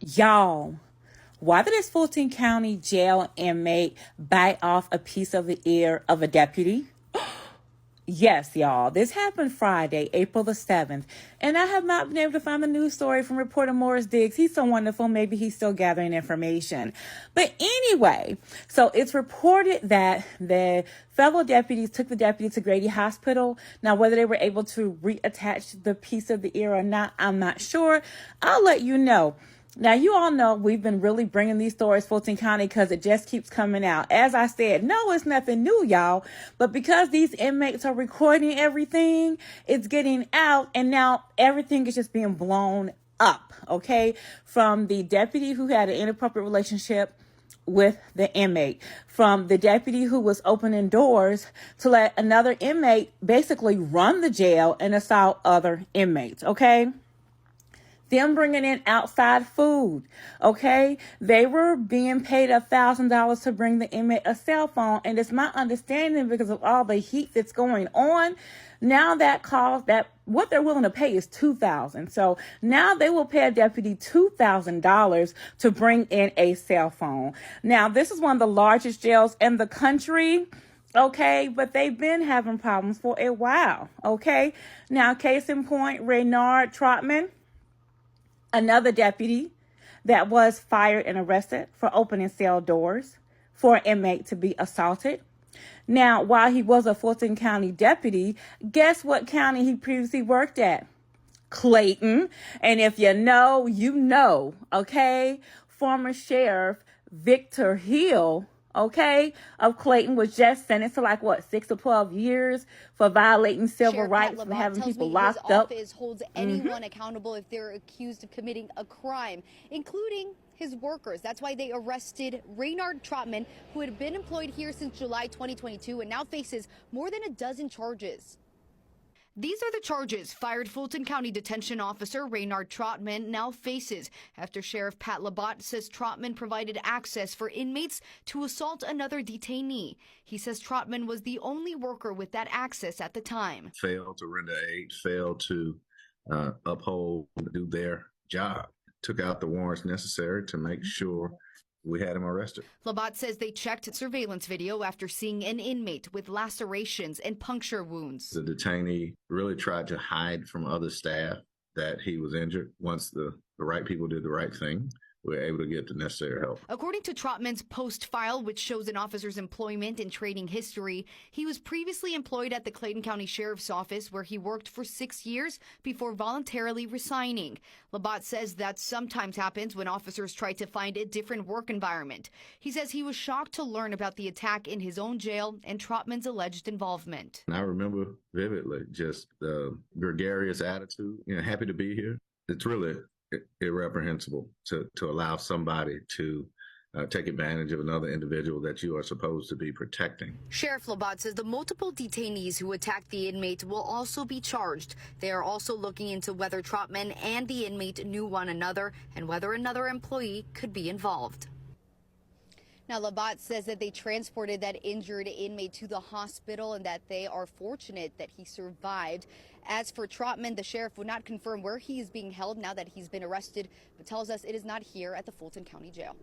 Y'all, why did this Fulton County jail inmate bite off a piece of the ear of a deputy? Yes, y'all. This happened Friday, April the 7th. And I have not been able to find the news story from reporter Morris Diggs. He's so wonderful. Maybe he's still gathering information. But anyway, so it's reported that the fellow deputies took the deputy to Grady Hospital. Now, whether they were able to reattach the piece of the ear or not, I'm not sure. I'll let you know. Now, you all know we've been really bringing these stories, Fulton County, because it just keeps coming out. As I said, no, it's nothing new, y'all. But because these inmates are recording everything, it's getting out. And now everything is just being blown up, okay? From the deputy who had an inappropriate relationship with the inmate, from the deputy who was opening doors to let another inmate basically run the jail and assault other inmates, okay? Them bringing in outside food, okay? They were being paid $1,000 to bring the inmate a cell phone, and it's my understanding because of all the heat that's going on, now that cost that what they're willing to pay is $2,000. So now they will pay a deputy $2,000 to bring in a cell phone. Now, this is one of the largest jails in the country. Okay, but they've been having problems for a while. Okay, now case in point, Reynard Trotman, another deputy that was fired and arrested for opening cell doors for an inmate to be assaulted. Now, while he was a Fulton County deputy, guess what county he previously worked at? Clayton. And if you know, you know, okay? Former Sheriff Victor Hill, okay, of Clayton was just sentenced to 6 to 12 years for violating civil rights and having people locked up. His office holds anyone accountable if they're accused of committing a crime, including his workers. That's why they arrested Reynard Trotman, who had been employed here since July 2022 and now faces more than a dozen charges. These are the charges fired Fulton County Detention Officer Reynard Trotman now faces after Sheriff Pat Labat says Trotman provided access for inmates to assault another detainee. He says Trotman was the only worker with that access at the time. Failed to render aid, failed to uphold, do their job. Took out the warrants necessary to make sure we had him arrested. Labat says they checked surveillance video after seeing an inmate with lacerations and puncture wounds. The detainee really tried to hide from other staff that he was injured. Once the right people did the right thing, we were able to get the necessary help. According to Trotman's post file, which shows an officer's employment and training history, he was previously employed at the Clayton County Sheriff's Office, where he worked for 6 years before voluntarily resigning. Labat says that sometimes happens when officers try to find a different work environment. He says he was shocked to learn about the attack in his own jail and Trotman's alleged involvement. And I remember vividly just the gregarious attitude, happy to be here. It's really irreprehensible to allow somebody to take advantage of another individual that you are supposed to be protecting. Sheriff Labat says the multiple detainees who attacked the inmate will also be charged. They are also looking into whether Trotman and the inmate knew one another and whether another employee could be involved. Now, Labat says that they transported that injured inmate to the hospital and that they are fortunate that he survived. As for Trotman, the sheriff would not confirm where he is being held now that he's been arrested, but tells us it is not here at the Fulton County Jail.